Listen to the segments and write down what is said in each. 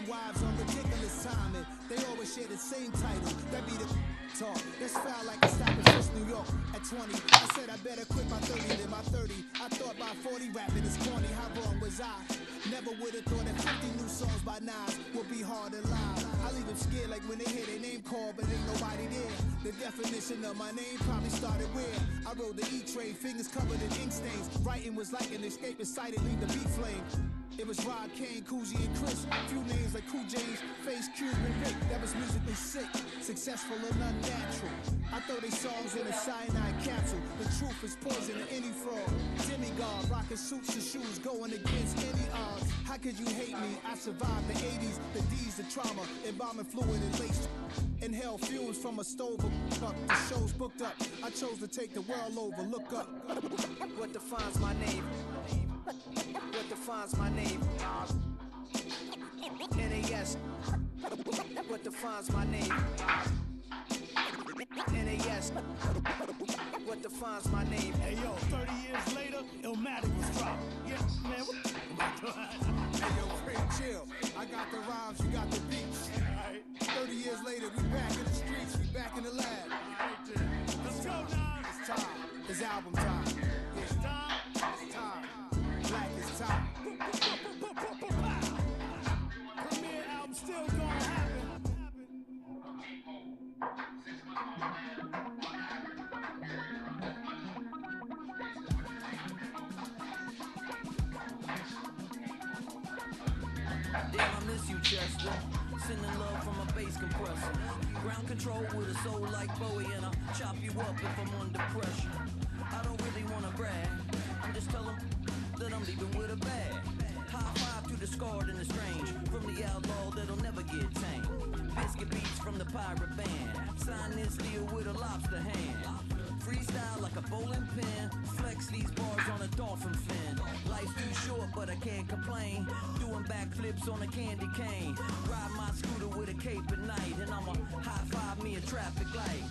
wives on ridiculous timing. They always share the same title. That be the talk. That's foul like a stop in Fist, New York. At 20, I said I better quit by 30 than my 30. I thought by 40 rapping is corny. How wrong was I? Never would have thought that 50 new songs by Nas would be hard to live. I leave them scared like when they hear their name called, but ain't nobody there. The definition of my name probably started where I rode the E-train, fingers covered in ink stains. Writing was like an escape inside it, leave the beat flame. It was Rod, Kane, Coogee, and Chris. Few names like Cool James, Face, Cube, and Rick. That was musically sick, successful and unnatural. I throw these songs in a cyanide capsule. The truth is poison to any fraud. Demigod, rocking suits and shoes, going against any odds. How could you hate me? I survived the 80s, the D's, the trauma, embalming fluid and lace. Inhale fumes from a stove up. The show's booked up. I chose to take the world over. Look up. What defines my name? What defines my name? NAS. What defines my name? NAS. What defines my name? Hey yo, 30 years later, Illmatic was dropped. Yeah, man, what? Hey yo, Fred, chill. I got the rhymes, you got the beats. Alright. 30 years later, we back in the streets, we back in the lab. Alright then. Let's go now. It's time. It's album time. It's time. It's time. Black is time. Premiere album still gonna happen. Damn, I miss you, Chester. Sending love from a bass compressor. Ground control with a soul like Bowie, and I'll chop you up if I'm under pressure. I don't really wanna brag. I'm just telling that I'm leaving with a bag. High five to the scarred and the strange. From the outlaw that'll never get tamed. Biscuit beats from the pirate band. Sign this deal with a lobster hand. Freestyle like a bowling pin. Flex these bars on a dolphin fin. Life's too short, but I can't complain. Doing backflips on a candy cane. Ride my scooter with a cape at night. And I'ma high five me a traffic light.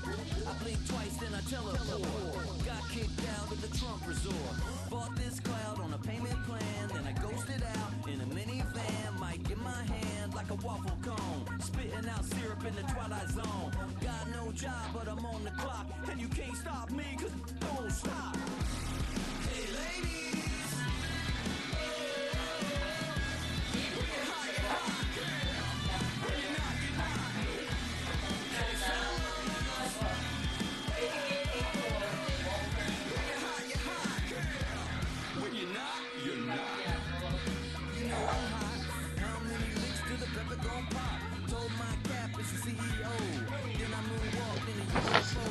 I blink twice, then I teleport. Got kicked out of the Trump resort. Bought this cloud on a payment plan. Then I ghosted out in a minivan. Mic in my hand like a waffle cone. Spitting out syrup in the twilight zone. Got no job, but I'm on the clock. And you can't stop me, cause don't stop. Hey ladies, when you're hot, you're hot. When you're not, you're not. Hey fellas, when you're hot, you're hot. When you're not, you're not. You know I'm hot. How many licks to the pepper gon' pop? Told my cap it's the CEO. Then I moonwalked in a UFO.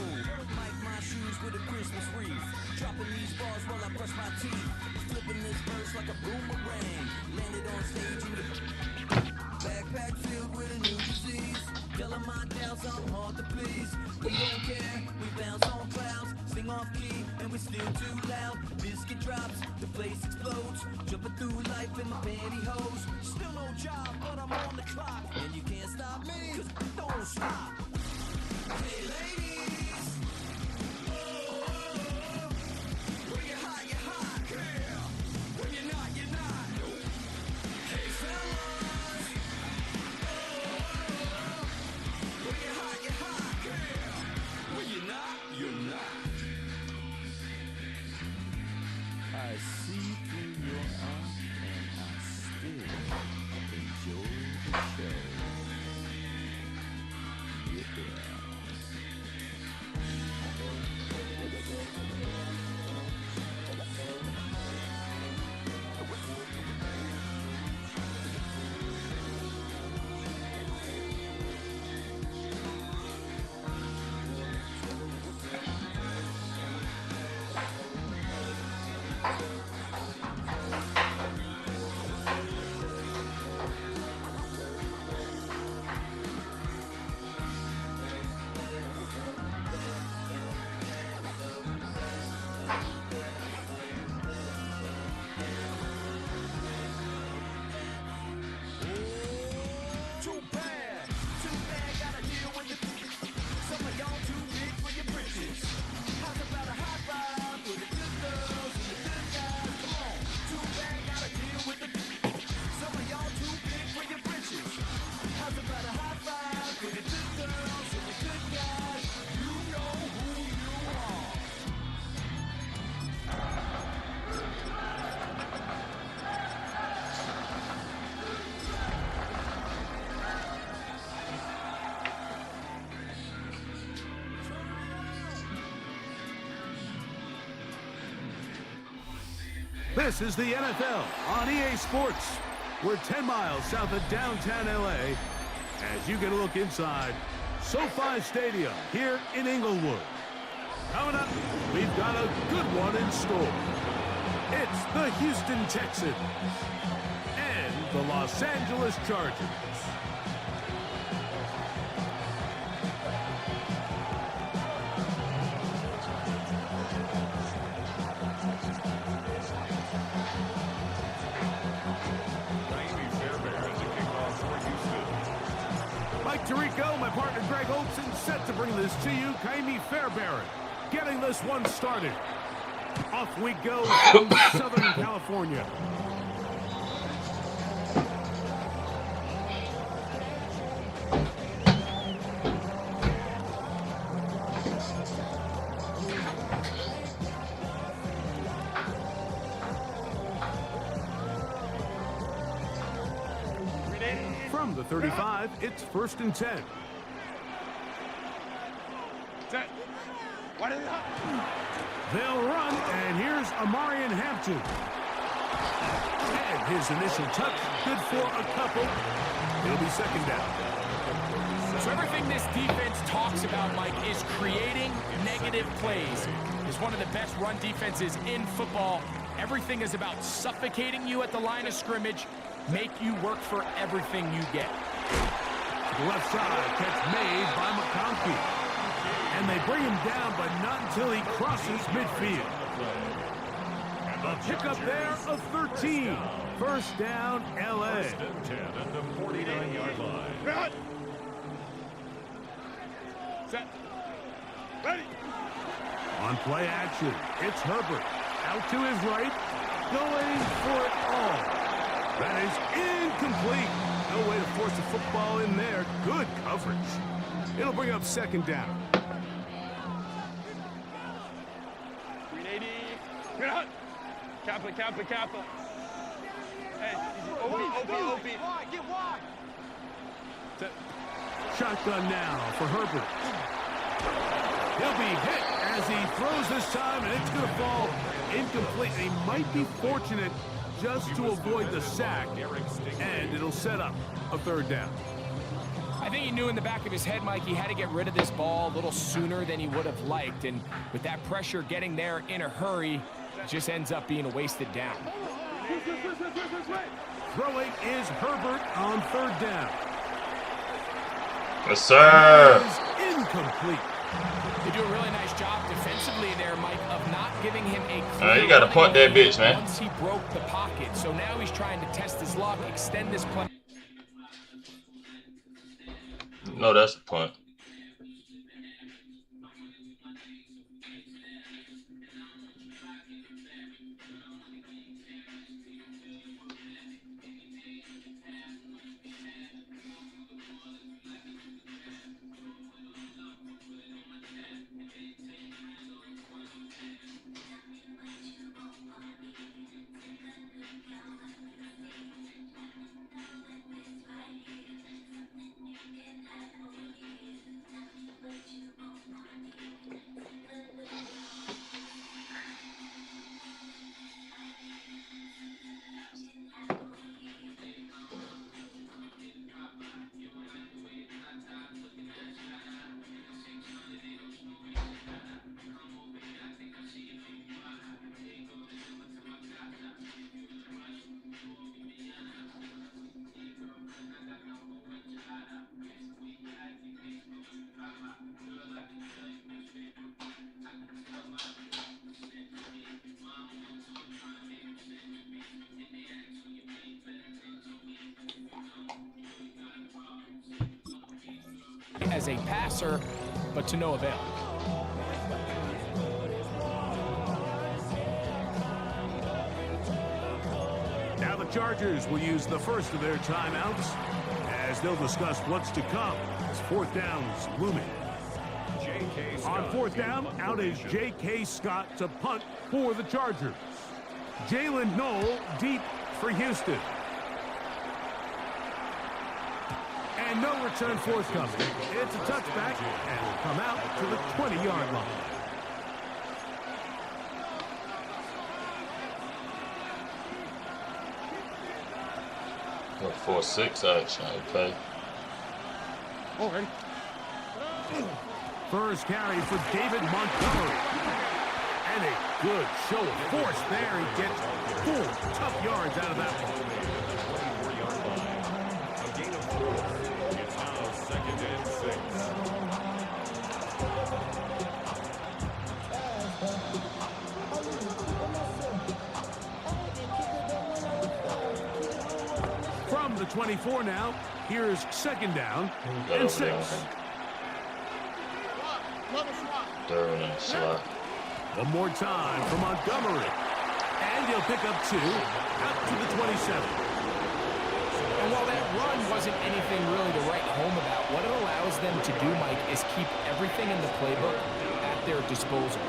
Mike my shoes with a Christmas wreath. Dropping these bars while I brush my teeth. Flipping this verse like a boomerang. Landed on stage in your backpack filled with a new disease. Yelling my doubts, I'm hard to please. We don't care, we bounce on clouds. Sing off key, and we still too loud. Biscuit drops, the place explodes. Jumping through life in my pantyhose. Still no job, but I'm on the clock. And you can't stop me, cause don't stop. Hey ladies, when you're hot, you're hot. Yeah. When you're not, you're not. Hey fellas, when you're hot, you're hot. Yeah. When you're not, you're not. I see through your eyes and I still enjoy the show. Yeah. This is the NFL on EA Sports. We're 10 miles south of downtown LA as you get a look inside SoFi Stadium here in Inglewood. Coming up, we've got a good one in store. It's the Houston Texans and the Los Angeles Chargers. Tirico, my partner Greg Olson, set to bring this to you. Kaimi Fairbairn getting this one started. Off we go from Southern California. From the 35, it's 1st and 10. They'll run, and here's Amarian Hampton. And his initial touch, good for a couple. It'll be 2nd down. So everything this defense talks about, Mike, is creating negative plays. It's one of the best run defenses in football. Everything is about suffocating you at the line of scrimmage, make you work for everything you get. To the left side, catch made by McConkey. And they bring him down, but not until he crosses midfield. A pickup there of 13. 1st down, LA. 10 at the 49-yard line. Set. Ready. On play action, it's Herbert. Out to his right, going for it all. That is incomplete. No way to force the football in there. Good coverage. It'll bring up 2nd down. 380. Get out. Kappa. Hey, OP. Get wide. Shotgun now for Herbert. He'll be hit as he throws this time, and it's going to fall incomplete. He might be fortunate just to avoid the sack, and it'll set up a 3rd down. I think he knew in the back of his head, Mike, he had to get rid of this ball a little sooner than he would have liked. And with that pressure getting there in a hurry, it just ends up being a wasted down. Throwing is Herbert on 3rd down. Yes, sir. It is incomplete. They do a really nice job defensively there, Mike, of not giving him a clear You got to punt that bitch, man. once he broke the pocket. So now he's trying to test his luck, extend this play. No, that's a punt. As a passer, but to no avail. Now the Chargers will use the first of their timeouts as they'll discuss what's to come. As 4th down's looming. On 4th down, out is J.K. Scott to punt for the Chargers. Jalen Knoll deep for Houston. And no return forthcoming. It's a touchback, and will come out to the 20-yard line. 4-6 actually, okay. First carry for David Montgomery. And a good show of force there. He gets 4 tough yards out of that one. A gain of 4. It's now 2nd and 6. From the 24 now, here's 2nd down and 6. Third and slot. One more time for Montgomery. And he'll pick up 2 out to the 27. And while that run wasn't anything really to write home about, what it allows them to do, Mike, is keep everything in the playbook at their disposal.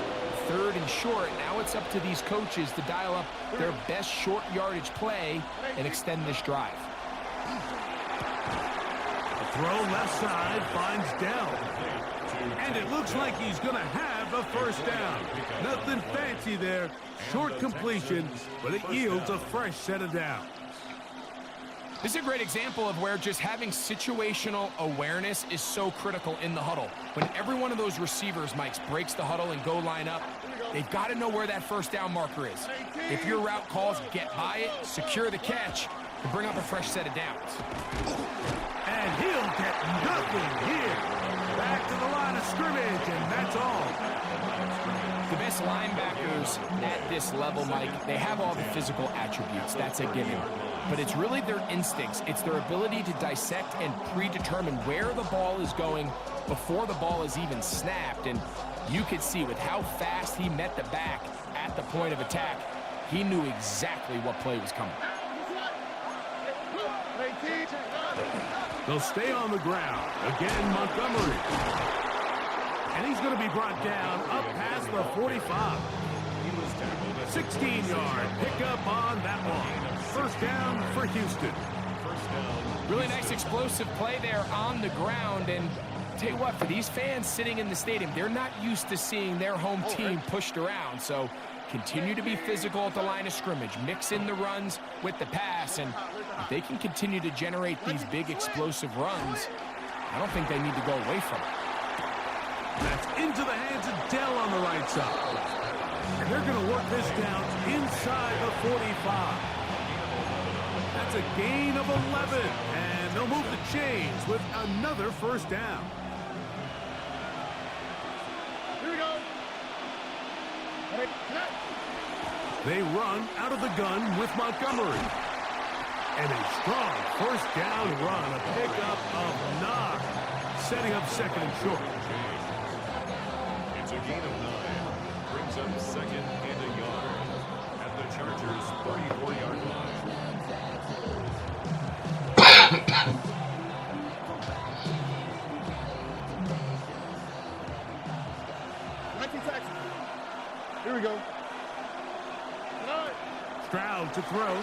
3rd and short, now it's up to these coaches to dial up their best short yardage play and extend this drive. The throw left side finds Dell. And it looks like he's going to have a first down. Nothing fancy there. Short completion, but it yields a fresh set of downs. This is a great example of where just having situational awareness is so critical in the huddle. When every one of those receivers, Mike, breaks the huddle and go line up, they've got to know where that first down marker is. If your route calls, get by it, secure the catch, and bring up a fresh set of downs. And he'll get nothing here. Back to the line of scrimmage, and that's all. The best linebackers at this level, Mike, they have all the physical attributes. That's a given. But it's really their instincts. It's their ability to dissect and predetermine where the ball is going before the ball is even snapped. And you could see with how fast he met the back at the point of attack, he knew exactly what play was coming. They'll stay on the ground. Again, Montgomery. And he's going to be brought down up past the 45. 16-yard pickup on that one. First down for Houston. Really nice explosive play there on the ground. And tell you what, for these fans sitting in the stadium, they're not used to seeing their home team pushed around. So continue to be physical at the line of scrimmage. Mix in the runs with the pass. And if they can continue to generate these big explosive runs, I don't think they need to go away from it. That's into the hands of Dell on the right side. And they're going to work this down inside the 45. That's a gain of 11. And they'll move the chains with another first down. Here we go. They run out of the gun with Montgomery. And a strong first down run, a pickup of 9, setting up 2nd and short. It's a gain of 9. Brings up 2nd and a yard at the Chargers' 34-yard line. Here we go. Stroud to throw.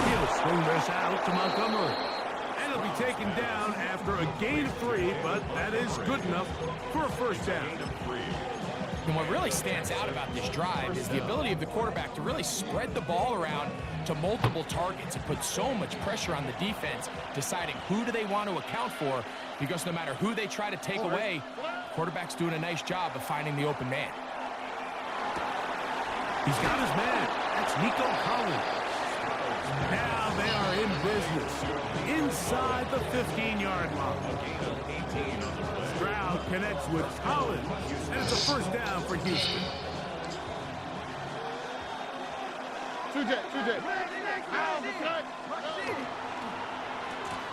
He'll swing this out to Montgomery. And he'll be taken down after a gain of 3, but that is good enough for a first down. And what really stands out about this drive is the ability of the quarterback to really spread the ball around to multiple targets and put so much pressure on the defense, deciding who do they want to account for, because no matter who they try to take away, quarterback's doing a nice job of finding the open man. He's got his man. That's Nico Collins. Now they are in business inside the 15-yard line. Stroud connects with Collins, and it's a first down for Houston.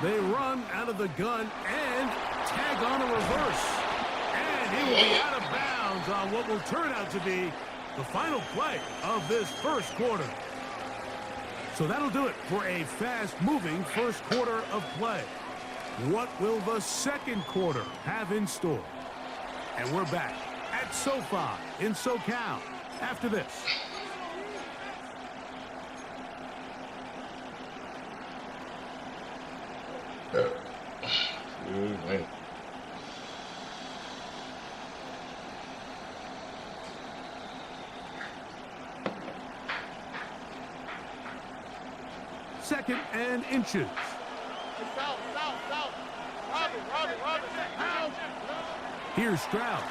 They run out of the gun and tag on a reverse. And he will be out of bounds on what will turn out to be the final play of this first quarter. So that'll do it for a fast-moving first quarter of play. What will the second quarter have in store? And we're back at SoFi in SoCal after this. 2nd and inches. Here's Stroud.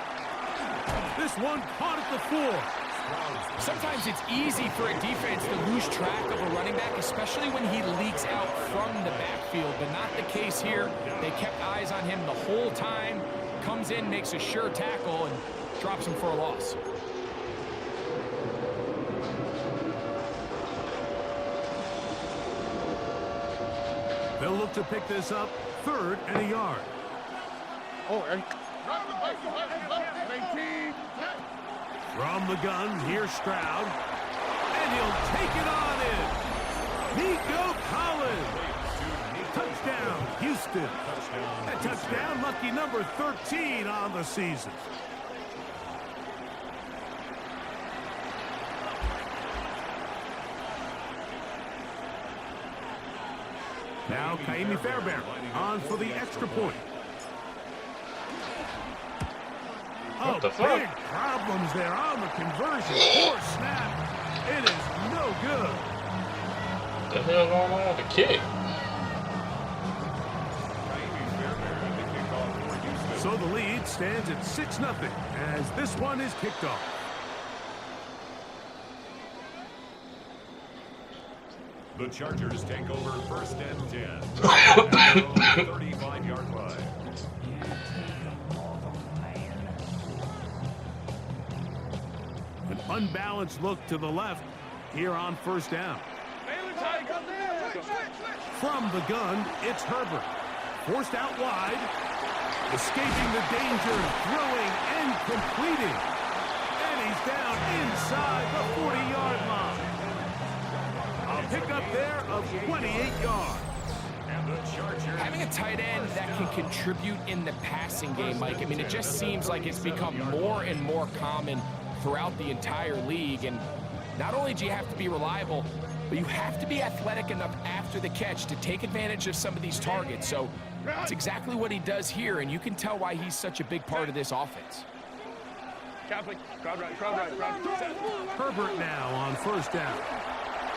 This one caught at the 4. Sometimes it's easy for a defense to lose track of a running back, especially when he leaks out from the backfield, but not the case here. They kept eyes on him the whole time. Comes in, makes a sure tackle, and drops him for a loss. They'll look to pick this up, 3rd and a yard. From the gun, here's Stroud. And he'll take it on in. Nico Collins. Touchdown, Houston. That touchdown, lucky number 13 on the season. Now, Kaimi Fairbairn on for the extra point. What the fuck? Big problems there on the conversion. Poor snap. It is no good. What the hell going on with the kick? So the lead stands at 6-0 as this one is kicked off. The Chargers take over 1st and 10. At their own 35-yard line. An unbalanced look to the left here on 1st down. From the gun, it's Herbert. Forced out wide. Escaping the danger, throwing and completing. And he's down inside the 40-yard line. A pickup there of 28 yards. And the Chargers. Having a tight end that can contribute in the passing game, Mike, I mean, it just seems like it's become more and more common throughout the entire league. And not only do you have to be reliable, but you have to be athletic enough after the catch to take advantage of some of these targets. So that's exactly what he does here, and you can tell why he's such a big part of this offense. Herbert now on 1st down.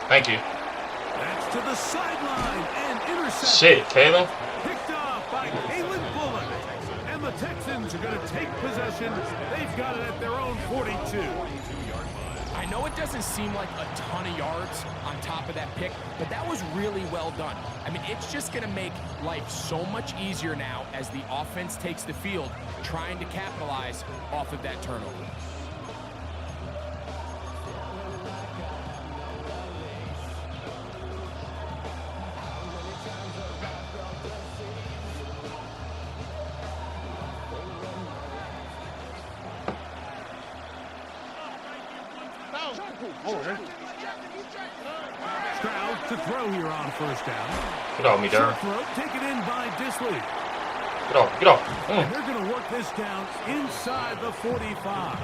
Thank you. That's to the sideline and intercepted. Shit, Kayla. Picked off by Kalen Bullock. And the Texans are going to take possession. They've got it at their own 42. I know it doesn't seem like a ton of yards on top of that pick, but that was really well done. I mean, it's just going to make life so much easier now as the offense takes the field, trying to capitalize off of that turnover. Stroud to throw here on 1st down. Get off me, Darren. Throw taken in by Disley. Get off, get off. And they're going to work this down inside the 45.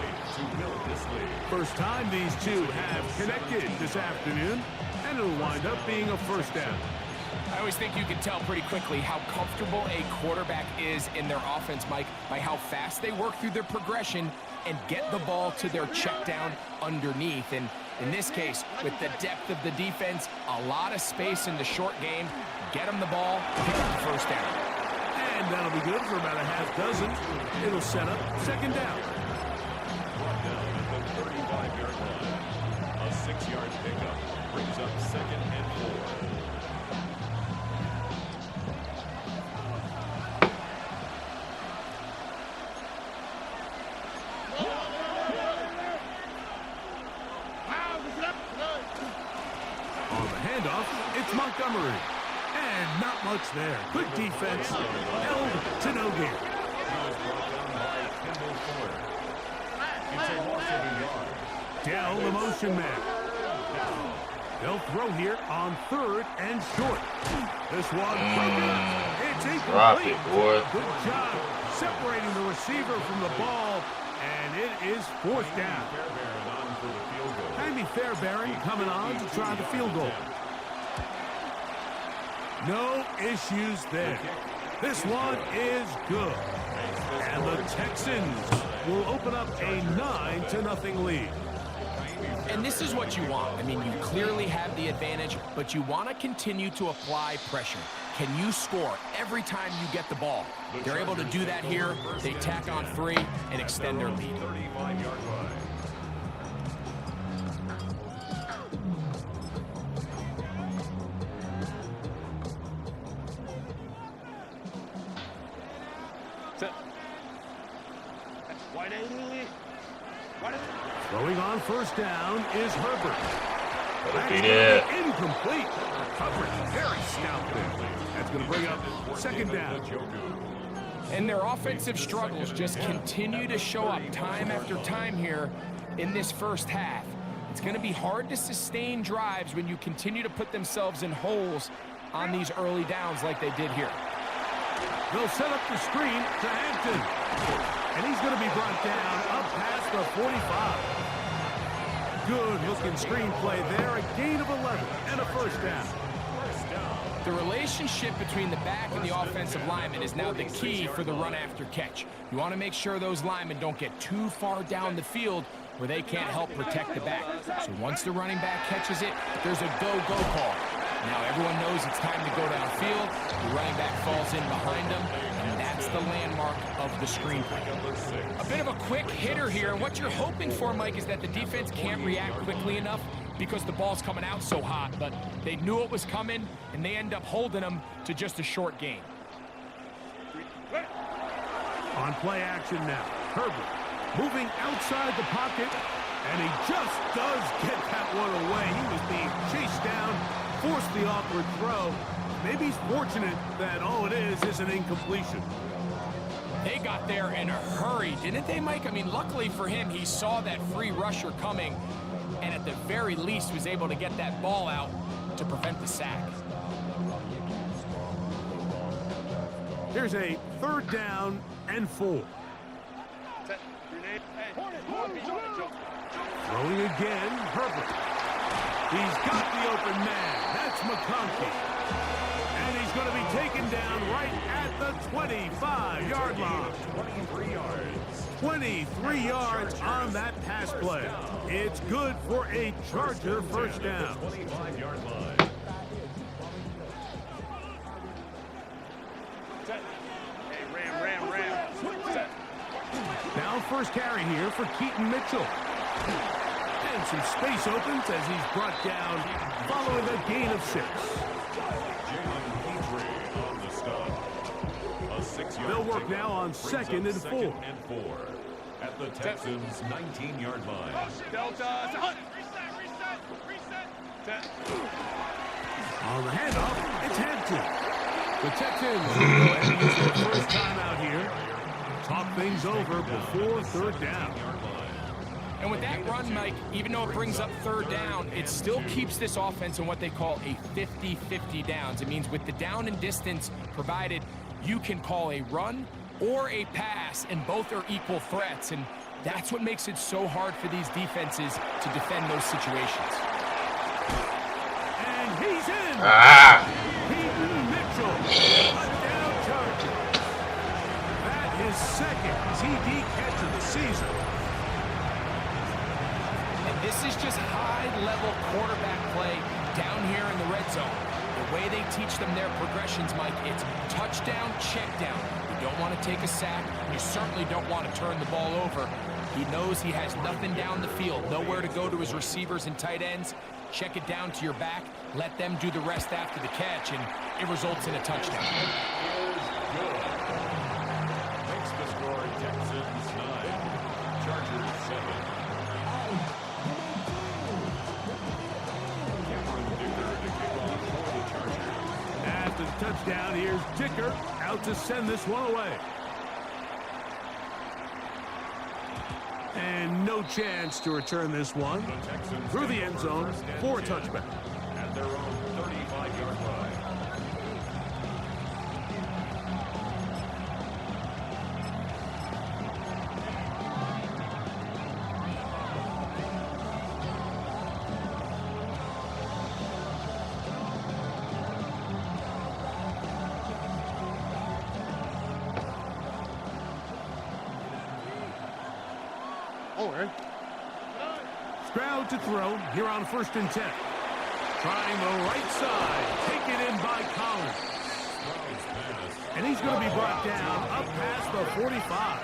First time these two have connected this afternoon, and it'll wind up being a 1st down. I always think you can tell pretty quickly how comfortable a quarterback is in their offense, Mike, by how fast they work through their progression and get the ball to their check down underneath. And in this case, with the depth of the defense, a lot of space in the short game, get them the ball, pick up the 1st down. And that'll be good for about a half dozen. It'll set up 2nd down. The 35-yard line. A 6-yard pickup brings up 2nd and 4. On the handoff, it's Montgomery. And not much there. Good defense. Held to no gain. Dell, the motion man. They'll throw here on 3rd and short. This one broken. It's Drop incomplete. it, boy. Good job separating the receiver from the ball. And it is 4th down. Kaimi Fairbairn coming on to try the field goal. No issues there. This one is good. And the Texans will open up a 9-0 lead. And this is what you want. I mean, you clearly have the advantage, but you want to continue to apply pressure. Can you score every time you get the ball? They're able to do that here. They tack on 3 and extend their lead. 35-yard line. Throwing on first down is Herbert. Better beat it. Incomplete. Coverage very stout there. That's going to bring up second down. And their offensive struggles just continue to show up time after time here in this first half. It's going to be hard to sustain drives when you continue to put themselves in holes on these early downs like they did here. They'll set up the screen to Hampton. And he's going to be brought down up past the 45. Good looking screen play there. A gain of 11 and a first down. The relationship between the back and the offensive lineman is now the key for the run after catch. You want to make sure those linemen don't get too far down the field where they can't help protect the back. So once the running back catches it, there's a go-go call. Now everyone knows it's time to go downfield. The running back falls in behind them, and that's the landmark of the screenplay. A bit of a quick hitter here, and what you're hoping for, Mike, is that the defense can't react quickly enough because the ball's coming out so hot, but they knew it was coming, and they end up holding them to just a short gain. On play action now, Herbert moving outside the pocket, and he just does get that one away. He was being chased down, forced the awkward throw. Maybe he's fortunate that all it is an incompletion. They got there in a hurry, didn't they, Mike? I mean, luckily for him, he saw that free rusher coming, and at the very least was able to get that ball out to prevent the sack. Here's a third down and 4. Throwing again, Herbert. He's got the open man. That's McConkey. And he's going to be taken down right at the 25-yard line. 23 yards. 23 yards on that pass play. It's good for a Charger first down. 25-yard line. Now first carry here for Keaton Mitchell. And some space opens as he's brought down following a gain of 6. On the stop. A 6-yard They'll work pickup now on brings second up and 4. 2nd and 4 at the Texans' 19-yard line. On the handoff, it's Hampton. The Texans go ahead and use their first time out here. Talk things over before third down. And with that run, Mike, even though it brings up third down, it still keeps this offense in what they call a 50-50 downs. It means with the down and distance provided, you can call a run or a pass, and both are equal threats. And that's what makes it so hard for these defenses to defend those situations. And he's in. Keaton Mitchell. Touchdown Chargers. That is second TD catch of the season. And this is just high-level quarterback play down here in the red zone. The way they teach them their progressions, Mike, it's touchdown, check down. You don't want to take a sack. You certainly don't want to turn the ball over. He knows he has nothing down the field, nowhere to go to his receivers and tight ends. Check it down to your back, let them do the rest after the catch, and it results in a touchdown. Makes the score Texans 9, Chargers 7. After the touchdown, here's Dicker out to send this one away. And no chance to return this one through the end zone for a touchback. At their own 35-yard line. Stroud to throw here on 1st and 10. Trying the right side. Taken in by Collins. And he's going to be brought down up past the 45.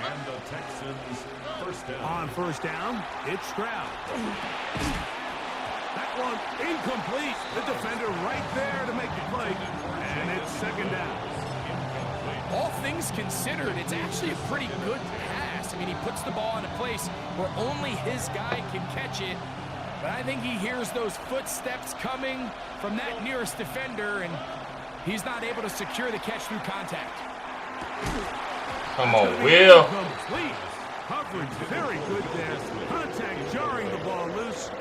And the Texans first down. On 1st down, it's Stroud. That one incomplete. The defender right there to make the play. And it's 2nd down. All things considered, it's actually a pretty good pass. I mean, he puts the ball in a place where only his guy can catch it. But I think he hears those footsteps coming from that nearest defender, and he's not able to secure the catch through contact. Come on, Will. Complete. Coverage very good there. Contact jarring the ball loose.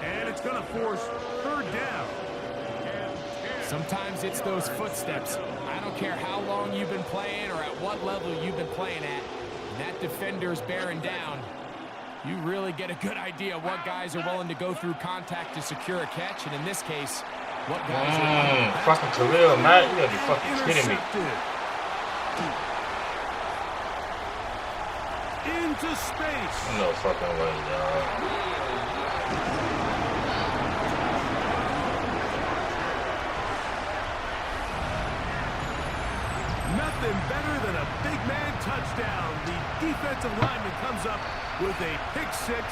And it's going to force 3rd down. Sometimes it's those footsteps. I don't care how long you've been playing or at what level you've been playing at. When that defender's bearing down, you really get a good idea what guys are willing to go through contact to secure a catch. And in this case, what guys are fucking Khalil, man. You gotta be fucking kidding me. Into space. No fucking way, dog. Nothing better than a big man touchdown. The defensive lineman comes up with a pick-6.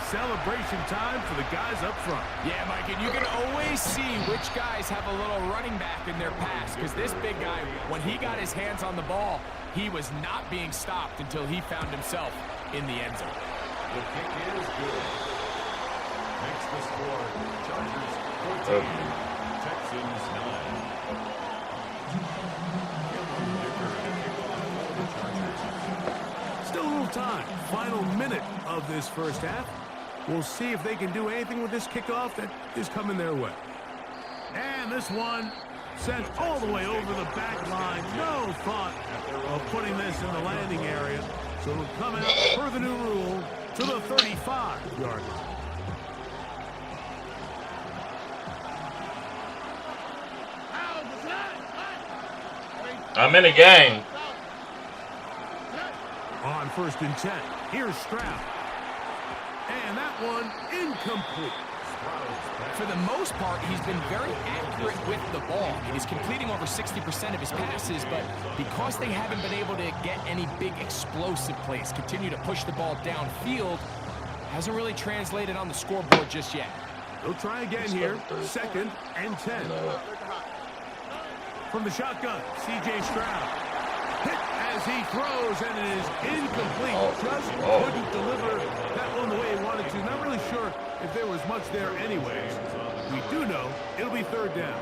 Celebration time for the guys up front. Yeah, Mike, and you can always see which guys have a little running back in their pass, because this big guy, when he got his hands on the ball, he was not being stopped until he found himself in the end zone. The kick is good. Makes the score. Chargers 14, Texans 9. Still a little time. Final minute of this 1st half. We'll see if they can do anything with this kickoff that is coming their way. And this one sent all the way over the back line. No thought of putting this in the landing area. So it'll come out per the new rule to the 35-yard line. I'm in the game. On 1st and 10, here's Stroud. And that one incomplete. For the most part, he's been very accurate with the ball. I mean, he's completing over 60% of his passes, but because they haven't been able to get any big explosive plays, continue to push the ball downfield, hasn't really translated on the scoreboard just yet. They'll try again here. 2nd and 10. From the shotgun, C.J. Stroud. Hit as he throws, and it is incomplete. Just couldn't deliver that one the way he wanted to. Not really sure if there was much there anyways. We do know it'll be 3rd down.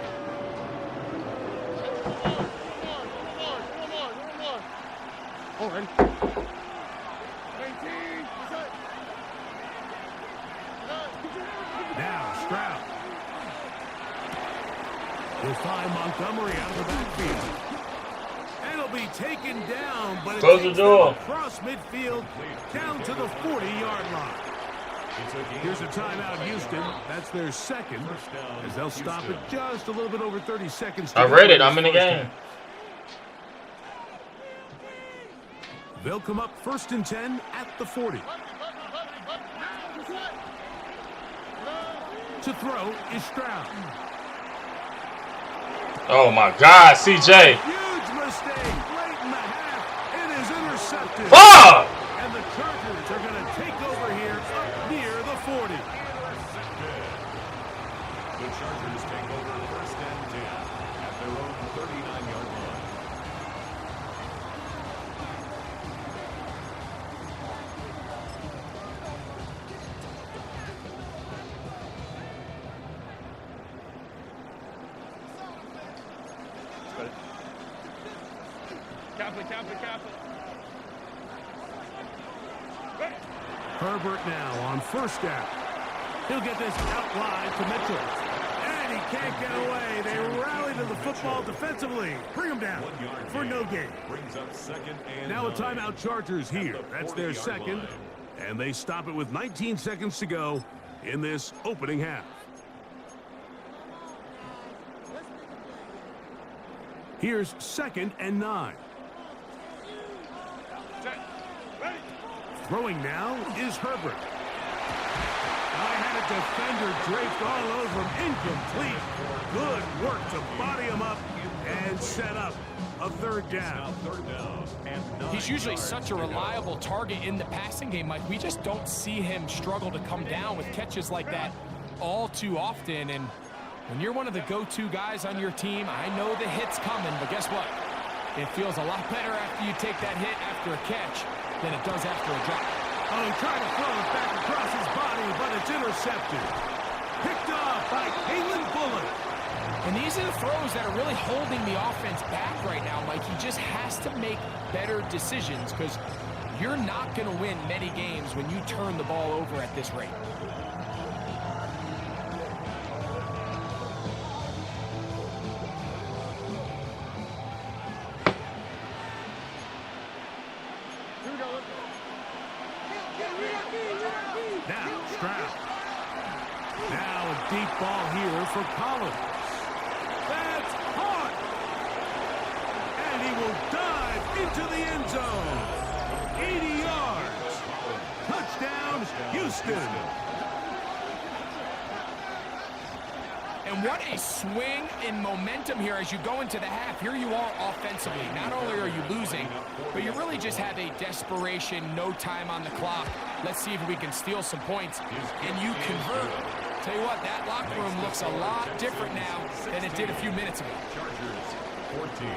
Now Stroud. He'll find Montgomery out of the backfield. And it'll be taken down, but it Close the takes door. them across midfield down to the 40-yard line. Here's a timeout, Houston. That's their 2nd, as they'll stop it just a little bit over 30 seconds. I read it. I'm in the game. They'll come up 1st and 10 at the 40. To throw is Stroud. Oh my God, CJ. Huge mistake late in the half. It is intercepted. Fuck! And the Chargers are going to take over here up near the 40. The Chargers take over 1st and 10 at their own 39-yard line. Herbert now on 1st down. He'll get this out wide to Mitchell. And he can't get away. They rally to the football defensively. Bring him down for no gain. Brings up 2nd and Now a 9. timeout Chargers here. That's their 2nd. And they stop it with 19 seconds to go in this opening half. Here's 2nd and 9. Throwing now is Herbert. I had a defender draped all over him. Incomplete. Good work to body him up and set up a third down. He's usually such a reliable target in the passing game, Mike. We just don't see him struggle to come down with catches like that all too often. And when you're one of the go-to guys on your team, I know the hit's coming, but guess what? It feels a lot better after you take that hit after a catch than it does after a drop. Oh, he tried to throw it back across his body, but it's intercepted. Picked off by Kalen Bullock. And these are the throws that are really holding the offense back right now, Mike. He just has to make better decisions because you're not going to win many games when you turn the ball over at this rate. Now, Stroud. Now a deep ball here for Collins. That's caught. And he will dive into the end zone. 80 yards. Touchdown, Houston. And what a swing in momentum here as you go into the half. Here you are offensively. Not only are you losing, but you really just have a desperation, no time on the clock. Let's see if we can steal some points. And you convert. Tell you what, that locker room looks a lot different now than it did a few minutes ago. Chargers 14.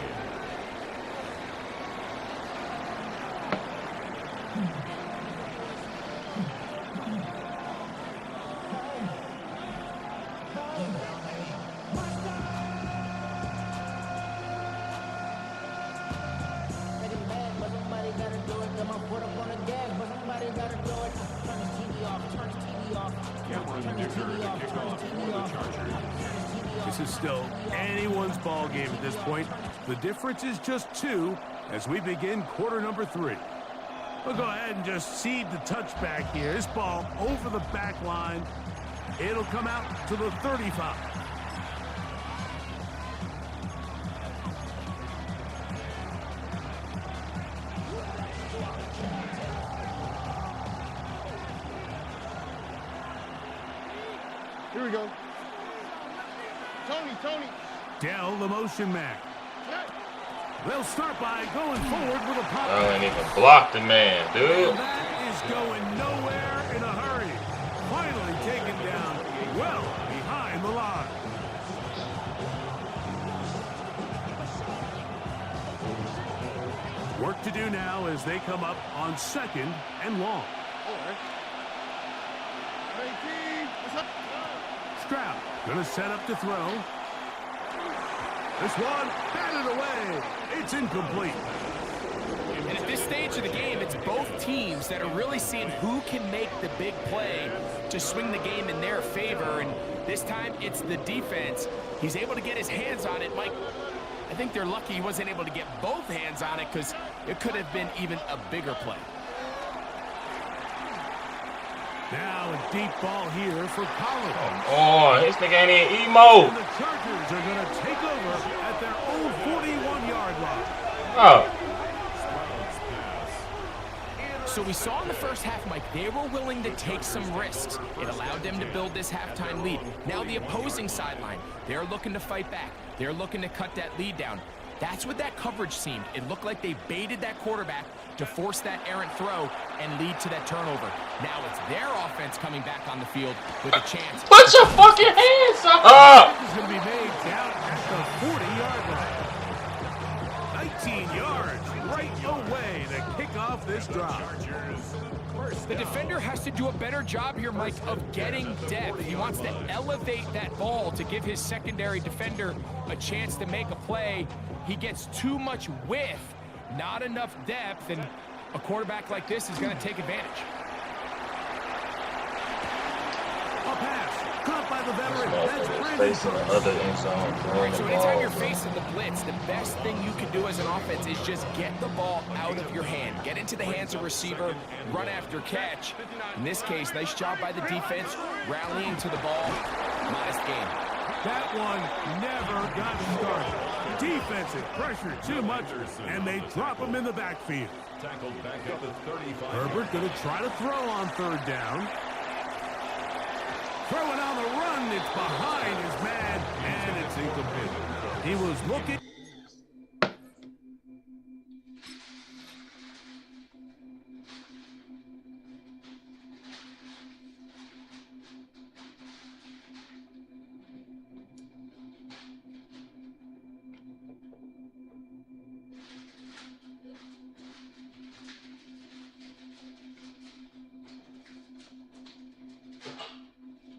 This is still anyone's ball game at this point. The difference is just 2 as we begin quarter number 3. We'll go ahead and just seed the touchback here. This ball over the back line. It'll come out to the 35. Here we go. Tony. Dell, the motion man. They'll start by going forward with a pop. I ain't even blocked the man, dude. And that is going nowhere in a hurry. Finally taken down well behind the line. Work to do now as they come up on 2nd and long. Stroud gonna set up to throw. This one batted away. It's incomplete. And at this stage of the game, it's both teams that are really seeing who can make the big play to swing the game in their favor. And this time, it's the defense. He's able to get his hands on it. Mike, I think they're lucky he wasn't able to get both hands on it because it could have been even a bigger play. Now a deep ball here for Collins. Oh, this nigga ain't even emo. And the Chargers are going to take over at their own 41-yard line. Oh. So we saw in the first half, Mike, they were willing to take some risks. It allowed them to build this halftime lead. Now the opposing sideline, they're looking to fight back. They're looking to cut that lead down. That's what that coverage seemed. It looked like they baited that quarterback to force that errant throw and lead to that turnover. Now it's their offense coming back on the field with a chance. Put your fucking hands up! This is going to be made down at the 40-yard line. 19 yards right away to kick off this drive. The defender has to do a better job here, Mike, of getting depth. He wants to elevate that ball to give his secondary defender a chance to make a play. He gets too much width, not enough depth, and a quarterback like this is going to take advantage. A pass caught by the veteran. That's Brandon Facing the other end zone. All right, so anytime you're facing the blitz, the best thing you can do as an offense is just get the ball out of your hand. Get into the hands of receiver, run after catch. In this case, nice job by the defense, rallying to the ball. Modest game. That one never got started. Defense defensive pressure too much, and they drop him in the backfield. Tackled back at the 35. Herbert going to try to throw on third down. Throwing on the run, it's behind his man, and it's incomplete. He was looking.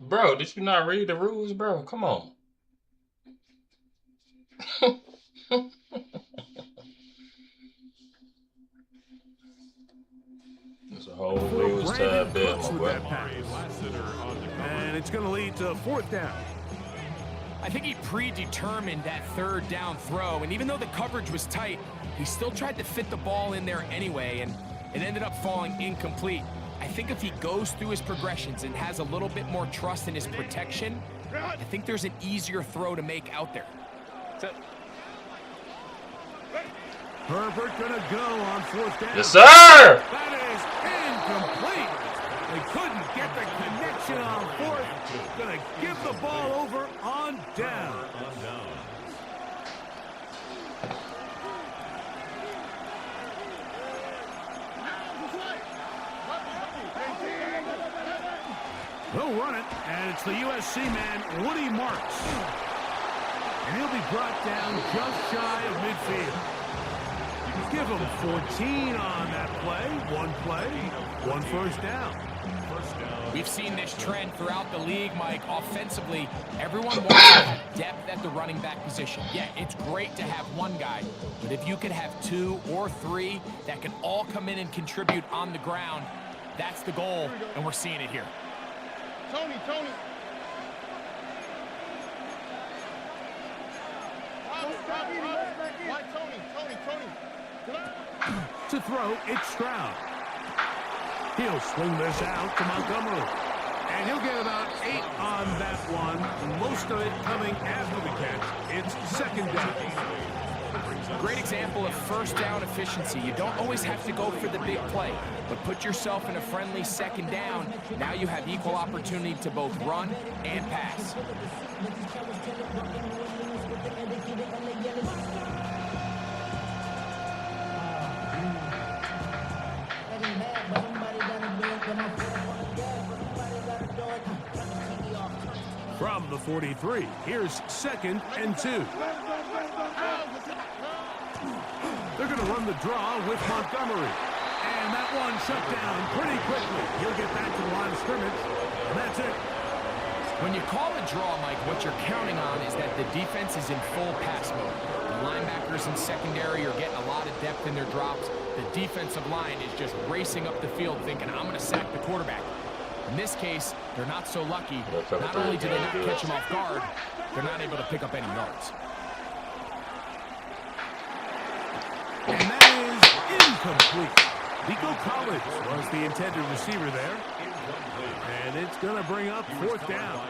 Bro, did you not read the rules, bro? Come on. There's a whole news tab there, my boy. And it's going to lead to fourth down. I think he predetermined that third down throw, and even though the coverage was tight, he still tried to fit the ball in there anyway, and it ended up falling incomplete. I think if he goes through his progressions and has a little bit more trust in his protection, I think there's an easier throw to make out there. Herbert gonna go on fourth down. Yes, sir! That is incomplete. They couldn't get the connection on fourth. Gonna give the ball over on down. He'll run it, and it's the USC man, Woody Marks. And he'll be brought down just shy of midfield. Give him 14 on that one first down. We've seen this trend throughout the league, Mike. Offensively, everyone wants to have depth at the running back position. Yeah, it's great to have one guy, but if you could have two or three that can all come in and contribute on the ground, that's the goal, and we're seeing it here. Tony. Why Tony? To throw, it's Stroud. He'll swing this out to Montgomery. And he'll get about 8 on that one. Most of it coming after the catch. It's second down. Great example of first down efficiency. You don't always have to go for the big play, but put yourself in a friendly second down. Now you have equal opportunity to both run and pass. From the 43, here's 2nd and 2. They're going to run the draw with Montgomery. And that one shut down pretty quickly. He'll get back to the line of scrimmage, and that's it. When you call a draw, Mike, what you're counting on is that the defense is in full pass mode. The linebackers in secondary are getting a lot of depth in their drops. The defensive line is just racing up the field thinking, I'm going to sack the quarterback. In this case, they're not so lucky. Not only do they not catch him off guard, they're not able to pick up any yards. And that is incomplete. Nico Collins was the intended receiver there. And it's going to bring up fourth down.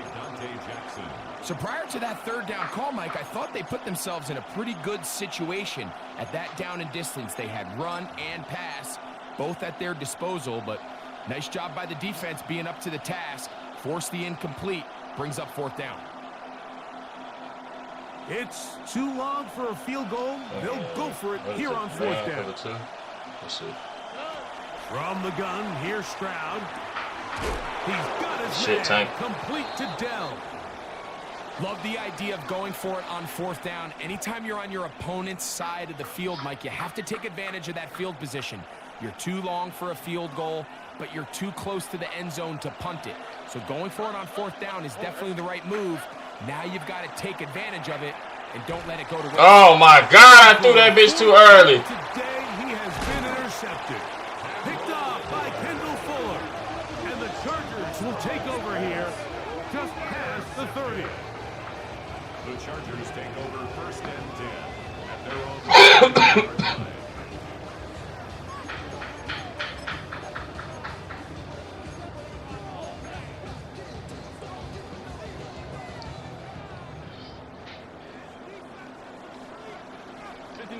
So prior to that third down call, Mike, I thought they put themselves in a pretty good situation at that down and distance. They had run and pass, both at their disposal, but nice job by the defense being up to the task. Force the incomplete, brings up fourth down. It's too long for a field goal. They'll go for it here on fourth down. Let's see. From the gun, here's Stroud. He's got his Shit, man Tank. complete to Dell. Love the idea of going for it on fourth down. Anytime you're on your opponent's side of the field, Mike, you have to take advantage of that field position. You're too long for a field goal, but you're too close to the end zone to punt it. So going for it on fourth down is definitely the right move. Now you've got to take advantage of it and don't let it go to waste. Oh my God, I threw that bitch too early. Today he has been intercepted. Picked off by Kendall Fuller. And the Chargers will take over here just past the 30. The Chargers take over 1st and 10 at their own 30-yard line.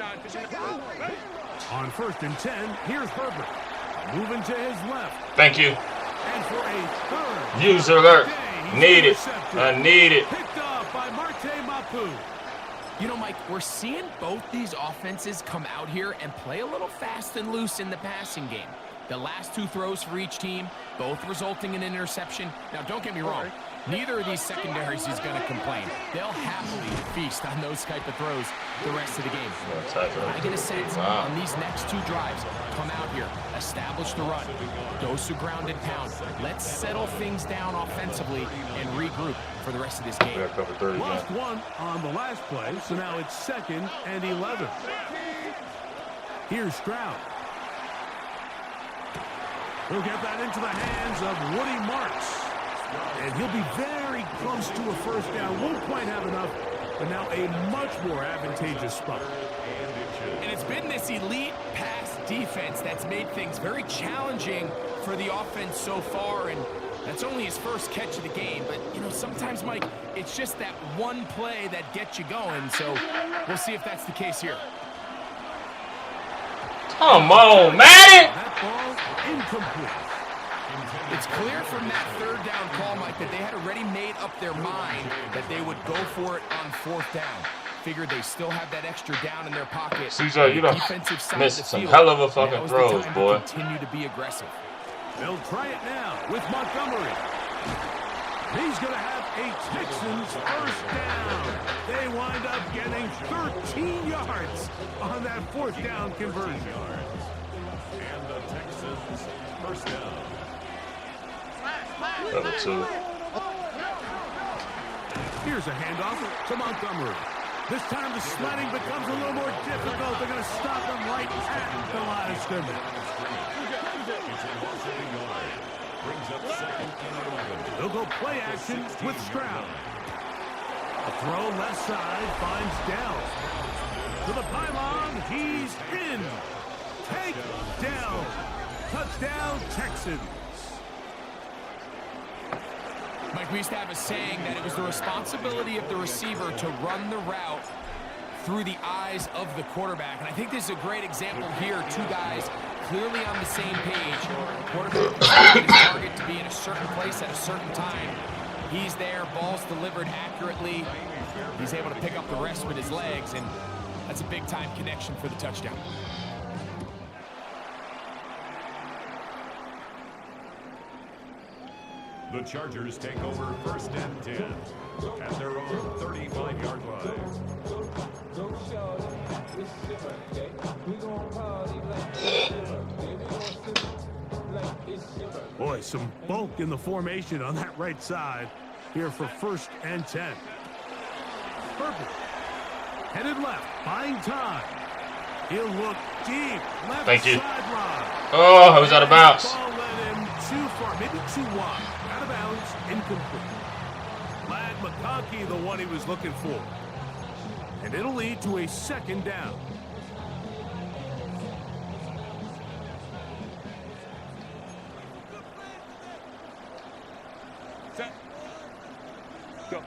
On 1st and 10, here's Herbert. Moving to his left. Thank you. And for a third. User alert. Day, Need it. I need it. Picked off by Marte Mapu. You know, Mike, we're seeing both these offenses come out here and play a little fast and loose in the passing game. The last 2 throws for each team, both resulting in an interception. Now, don't get me wrong. Neither of these secondaries is going to complain. They'll happily feast on those type of throws the rest of the game. I get a sense on these next 2 drives, come out here, establish the run, dose of ground and pound. Let's settle things down offensively and regroup for the rest of this game. Lost 1 on the last play, so now it's 2nd and 11. Here's Stroud. He'll get that into the hands of Woody Marks. And he'll be very close to a first down. Won't quite have enough, but now a much more advantageous spot. And it's been this elite pass defense that's made things very challenging for the offense so far, and that's only his first catch of the game. But, you know, sometimes, Mike, it's just that one play that gets you going, so we'll see if that's the case here. Come on, man! That ball incomplete. It's clear from that 3rd down call, Mike, that they had already made up their mind that they would go for it on 4th down. Figured they still have that extra down in their pocket. CJ, you done missed some hell of a fucking throws, boy. Continue to be aggressive. They'll try it now with Montgomery. He's going to have a Texans first down. They wind up getting 13 yards on that 4th down conversion. And the Texans first down. Number 2. Here's a handoff to Montgomery. This time the sledding becomes a little more difficult. They're going to stop him right at the line of scrimmage. Brings up 2nd and 11. They'll go play action with Stroud. A throw left side finds Dell. To the pylon, he's in. Take down. Touchdown, Texans. Mike, we used to have a saying that it was the responsibility of the receiver to run the route through the eyes of the quarterback. And I think this is a great example here. 2 guys clearly on the same page. Quarterback expecting his target to be in a certain place at a certain time. He's there, ball's delivered accurately. He's able to pick up the rest with his legs, and that's a big-time connection for the touchdown. The Chargers take over 1st and 10 at their own 35-yard line. Boy, some bulk in the formation on that right side here for 1st and 10. Herbert headed left, buying time. He'll look deep left sideline. Oh, I was out of bounds. Ball led him too far, maybe too wide. Out of bounds, incomplete. Lad McConkey, the one he was looking for. And it'll lead to a 2nd down. Set. Go.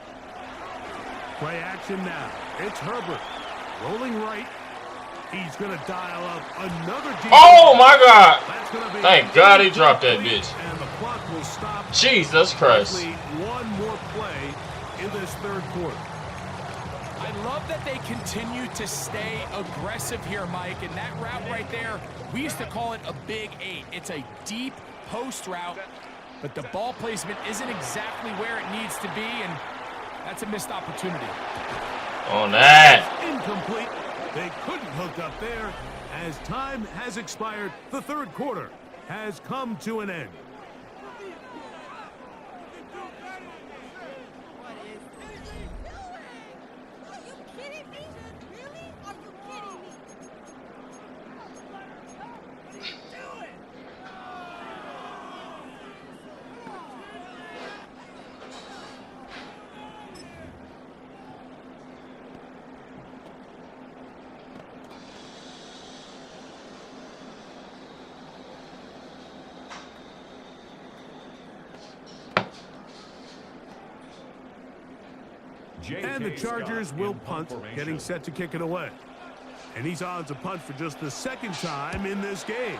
Play action now. It's Herbert. Rolling right. He's going to dial up another deep. Oh, my God. Thank God he dropped that bitch. And the clock will stop. Jesus Christ. One more play in this 3rd quarter. I love that they continue to stay aggressive here, Mike. And that route right there, we used to call it a big 8. It's a deep post route, but the ball placement isn't exactly where it needs to be, and that's a missed opportunity. On that. Incomplete. They couldn't hook up there. As time has expired, the 3rd quarter has come to an end. And the Chargers will punt, getting set to kick it away. And he's on to punt for just the second time in this game.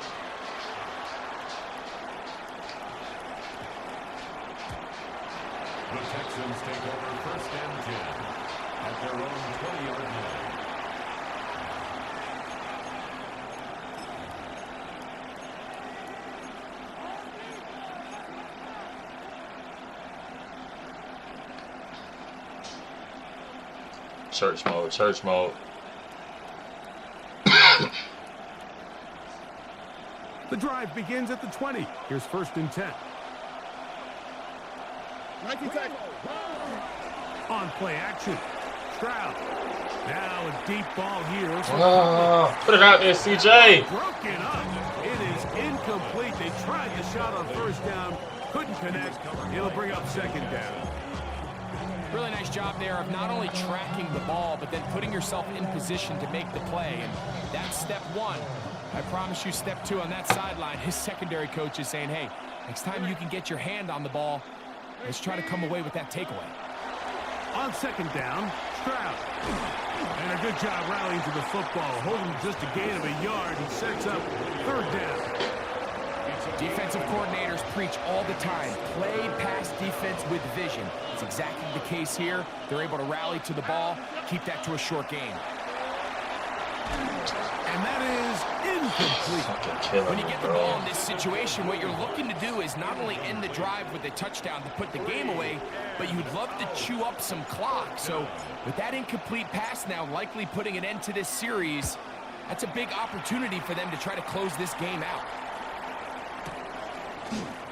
The Texans take over 1st and 10 at their own 20-yard line. Church mode, church mode. The drive begins at the 20. Here's 1st and 10. On play action. Stroud. Now a deep ball here. Put it out there, CJ. Broken up. It is incomplete. They tried the shot on 1st down. Couldn't connect. It'll bring up 2nd down. Really nice job there of not only tracking the ball, but then putting yourself in position to make the play. And that's step 1. I promise you step 2 on that sideline. His secondary coach is saying, hey, next time you can get your hand on the ball, let's try to come away with that takeaway. On 2nd down, Stroud. And a good job rallying to the football, holding just a gain of a yard and sets up 3rd down. Defensive coordinators preach all the time, play pass defense with vision. It's exactly the case here. They're able to rally to the ball, keep that to a short game. And that is incomplete. When you get the ball in this situation, what you're looking to do is not only end the drive with a touchdown to put the game away, but you'd love to chew up some clock. So with that incomplete pass now likely putting an end to this series, that's a big opportunity for them to try to close this game out.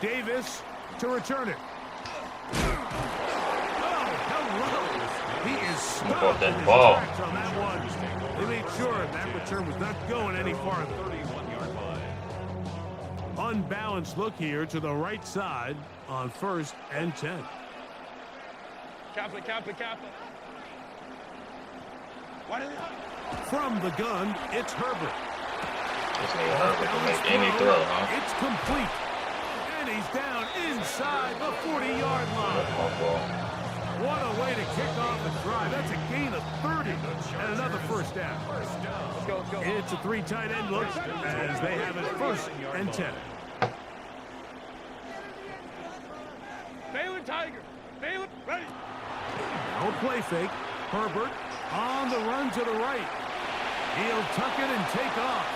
Davis to return it. Oh, hello. He is stopped in his tracks on that one. They made sure that return was not going any farther. 31-yard line. Unbalanced look here to the right side on 1st and 10. Kappa. From the gun, it's Herbert. This nigga Herbert can make any throw, huh? It's complete. And he's down inside the 40-yard line. What a way to kick off the drive. That's a gain of 30 and another 1st down. Let's go. It's a 3 tight end look as they have it 1st and 10. Baylor Tiger. Baylor, ready. No play fake. Herbert on the run to the right. He'll tuck it and take off.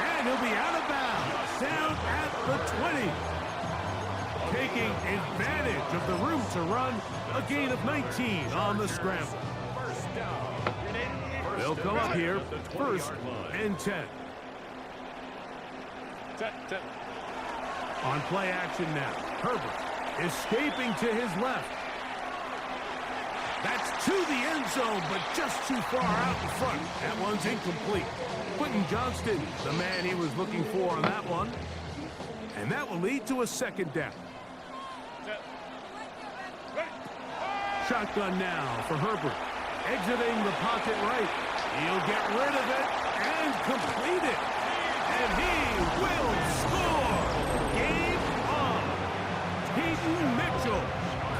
And he'll be out of bounds. Down at the 20. Taking advantage of the room to run, a gain of 19 on the scramble. They'll come up here, 1st and 10. On play action now, Herbert escaping to his left. That's to the end zone, but just too far out in front. That one's incomplete. Quentin Johnston, the man he was looking for on that one. And that will lead to a 2nd down. Shotgun now for Herbert. Exiting the pocket right. He'll get rid of it and complete it. And he will score. Game on. Peyton Mitchell.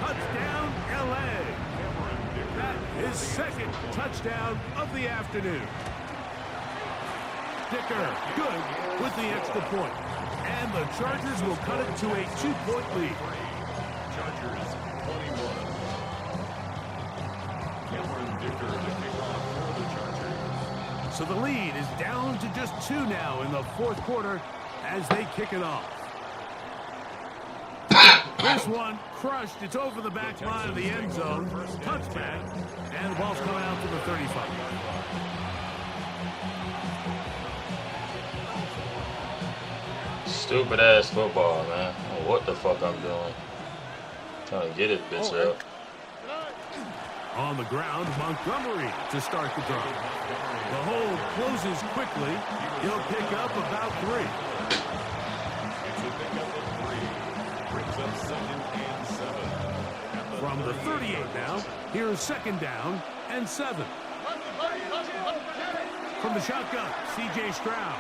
Touchdown, LA. That is 2nd touchdown of the afternoon. Dicker, good with the extra point. And the Chargers will cut it to a 2-point lead. Chargers 21. So the lead is down to just 2 now in the 4th quarter as they kick it off. This one crushed. It's over the back line of the end zone. Touchback. And the ball's coming out to the 35. Stupid ass football, man. I don't know what the fuck I'm doing. Trying to get it bitch up. On the ground, Montgomery to start the drive. The hold closes quickly. He'll pick up about 3. It's a pickup of 3. Brings up 2nd and 7. From the 38 now, here's 2nd down and 7. From the shotgun, C.J. Stroud.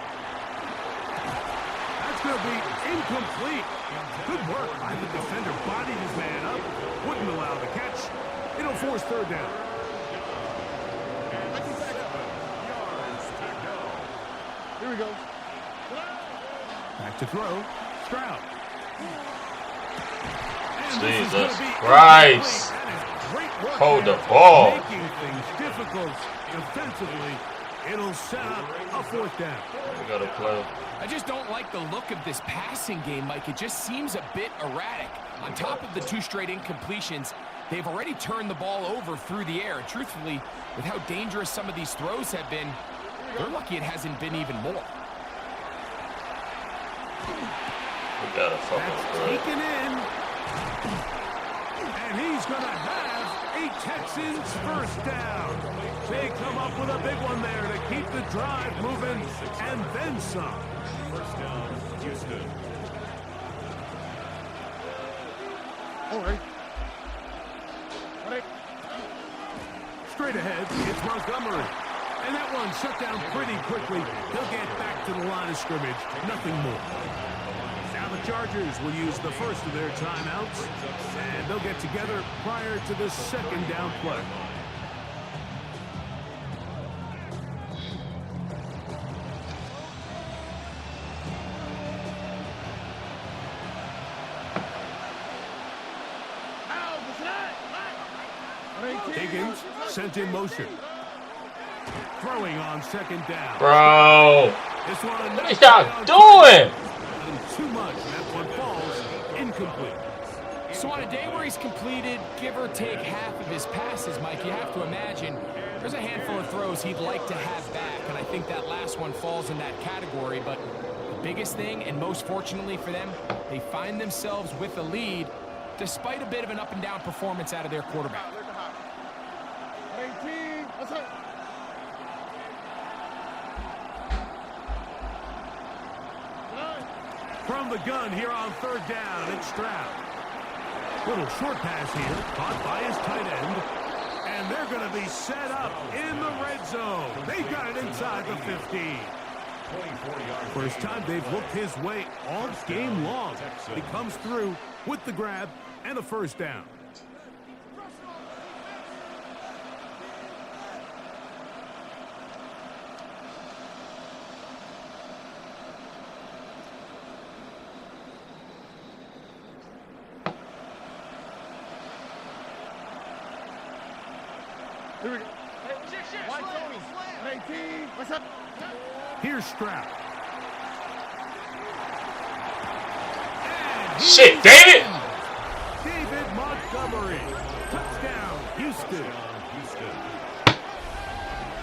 That's going to be incomplete. Good work by the defender. Bodied his man up. Wouldn't allow the catch. It'll force 3rd down. we go. Back to throw. Stroud. Jesus Christ. Hold the ball. Making things difficult defensively. It'll set up a fourth down. We gotta play. I just don't like the look of this passing game, Mike. It just seems a bit erratic. On top of the 2 straight incompletions, they've already turned the ball over through the air. And truthfully, with how dangerous some of these throws have been, they're lucky it hasn't been even more. We gotta fucking play. Taken in. And he's going to have a Texans first down. They come up with a big one there to keep the drive moving and then some. First down, Houston. All right. Straight ahead, it's Montgomery. And that one shut down pretty quickly. He'll get back to the line of scrimmage. Nothing more. Now the Chargers will use the first of their timeouts. And they'll get together prior to the second down play. Higgins sent in motion. Throwing on second down. Bro. This one, What is y'all doing? too much. That one falls incomplete. So on a day where he's completed, give or take half of his passes, Mike, you have to imagine there's a handful of throws he'd like to have back, and I think that last one falls in that category. But the biggest thing, and most fortunately for them, they find themselves with a lead despite a bit of an up-and-down performance out of their quarterback. 18. Let's go. From the gun here on third down, it's Stroud. Little short pass here, caught by his tight end. And they're going to be set up in the red zone. They got it inside the 15. First time they've looked his way all game long. He comes through with the grab and a first down. Here we go. White Tony. 18. What's up? Here's Stroud. Shit, David! David Montgomery. Touchdown, Houston.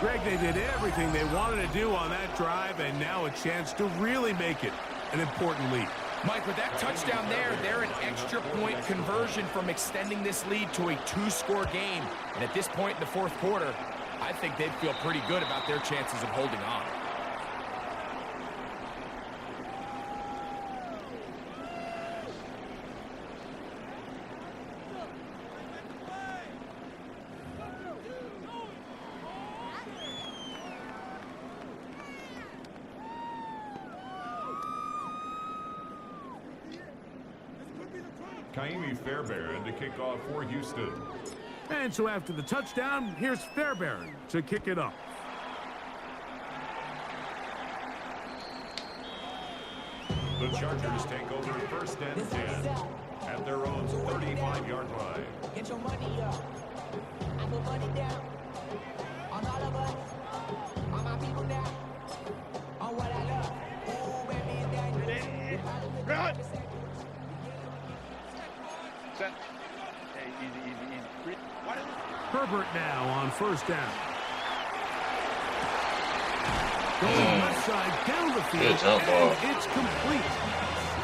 Greg, they did everything they wanted to do on that drive, and now a chance to really make it an important lead. Mike, with that touchdown there, they're an extra point conversion from extending this lead to a 2-score game. And at this point in the fourth quarter, I think they'd feel pretty good about their chances of holding on. Kaimi Fairbairn to kick off for Houston. And so after the touchdown, here's Fairbairn to kick it off. The Chargers take over first and 10 at their own 35-yard line. Get your money up. I put money down. On all of us. On my people now. On what I love. Ooh, baby, Run. Set. Hey, easy. Herbert now on first down. Going left side down the field, Good jump ball. and it's complete.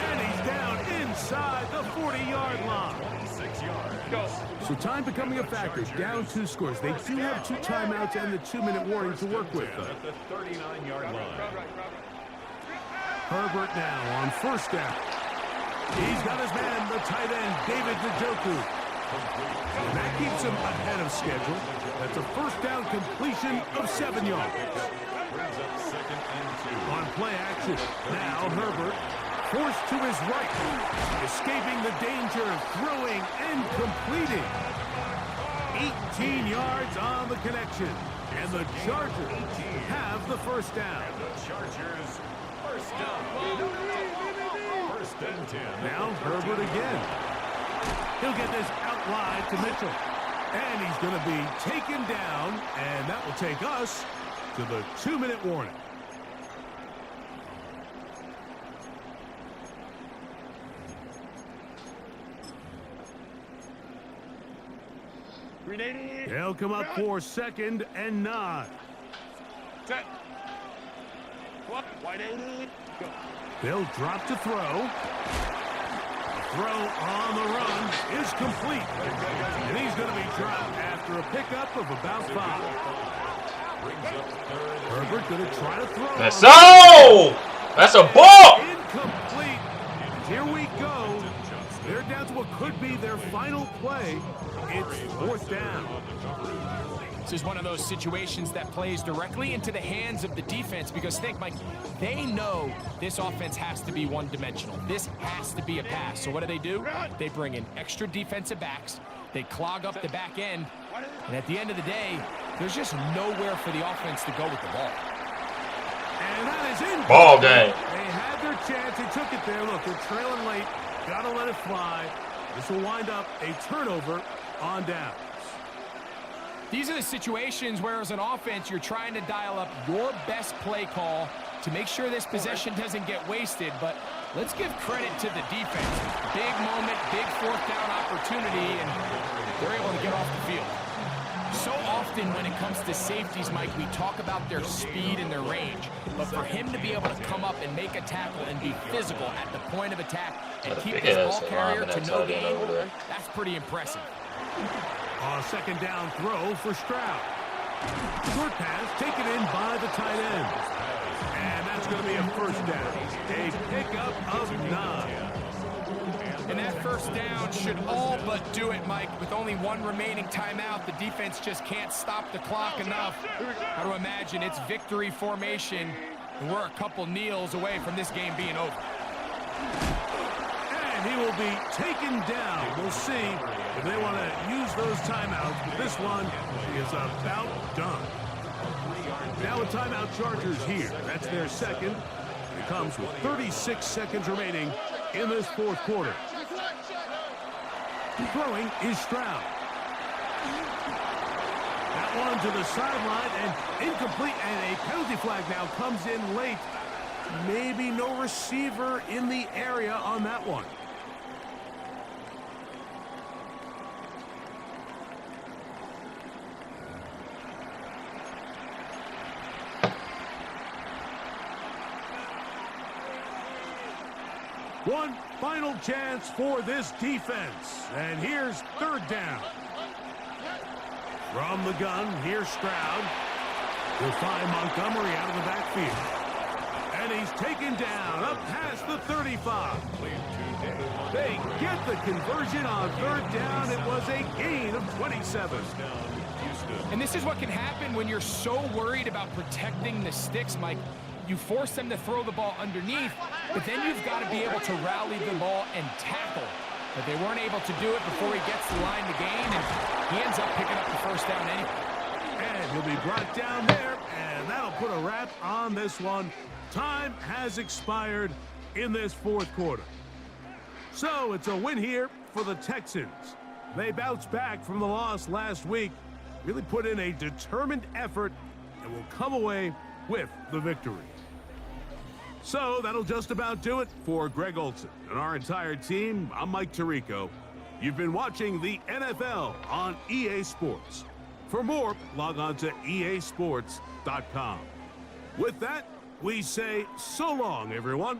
And he's down inside the 40-yard line. 6 yards. Go. So time becoming a factor, down 2 scores. They do have 2 timeouts and the 2-minute warning to work with, though. At the 39-yard line. Herbert now on first down. He's got his man, the tight end, David Njoku. And that keeps him ahead of schedule. That's a first down completion of 7 yards. Brings up second and 2. On play action, now Herbert forced to his right, escaping the danger, throwing and completing. 18 yards on the connection, and the Chargers have have the first down. And the Chargers, first down. First and 10. Now Herbert again. He'll get this out wide to Mitchell. And he's going to be taken down, and that will take us to the 2-minute warning. They'll come up for 2nd and 9. Set. Wide 80. Go. They'll drop to throw. Throw on the run is complete. And he's going to be dropped after a pickup of about 5. Herbert going to try to throw. That's That's a ball! Incomplete. Here we go. They're down to what could be their final play. It's 4th down. This is one of those situations that plays directly into the hands of the defense because think, Mike, they know this offense has to be one-dimensional. This has to be a pass. So what do? They bring in extra defensive backs. They clog up the back end. And at the end of the day, there's just nowhere for the offense to go with the ball. And that is in. Ball game. They had their chance. They took it there. Look, they're trailing late. Got to let it fly. This will wind up a turnover on downs. These are the situations where, as an offense, you're trying to dial up your best play call to make sure this possession doesn't get wasted. But let's give credit to the defense. Big moment, big 4th down opportunity, and they're able to get off the field. So often when it comes to safeties, Mike, we talk about their speed and their range. But for him to be able to come up and make a tackle and be physical at the point of attack and keep his ball carrier to no gain, that's pretty impressive. A 2nd down throw for Stroud. Short pass taken in by the tight end. And that's going to be a 1st down. A pickup of 9. And that 1st down should all but do it, Mike. With only 1 remaining timeout, the defense just can't stop the clock enough. How to imagine it's victory formation, and we're a couple kneels away from this game being over. And he will be taken down. We'll see if they want to use those timeouts, but this one is about done. Now a timeout Chargers here. That's their 2nd. It comes with 36 seconds remaining in this 4th quarter. Throwing is Stroud. That one to the sideline and incomplete, and a penalty flag now comes in late. Maybe no receiver in the area on that one. One final chance for this defense. And here's 3rd down. From the gun, here's Stroud. He'll find Montgomery out of the backfield. And he's taken down up past the 35. They get the conversion on 3rd down. It was a gain of 27. And this is what can happen when you're so worried about protecting the sticks, Mike. You force them to throw the ball underneath, but then you've got to be able to rally the ball and tackle. But they weren't able to do it before he gets the line to gain, and he ends up picking up the 1st down anyway. And he'll be brought down there, and that'll put a wrap on this one. Time has expired in this 4th quarter. So it's a win here for the Texans. They bounced back from the loss last week, really put in a determined effort, and will come away with the victory. So that'll just about do it for Greg Olson and our entire team. I'm Mike Tirico. You've been watching the NFL on EA Sports. For more, log on to easports.com. With that, we say so long, everyone.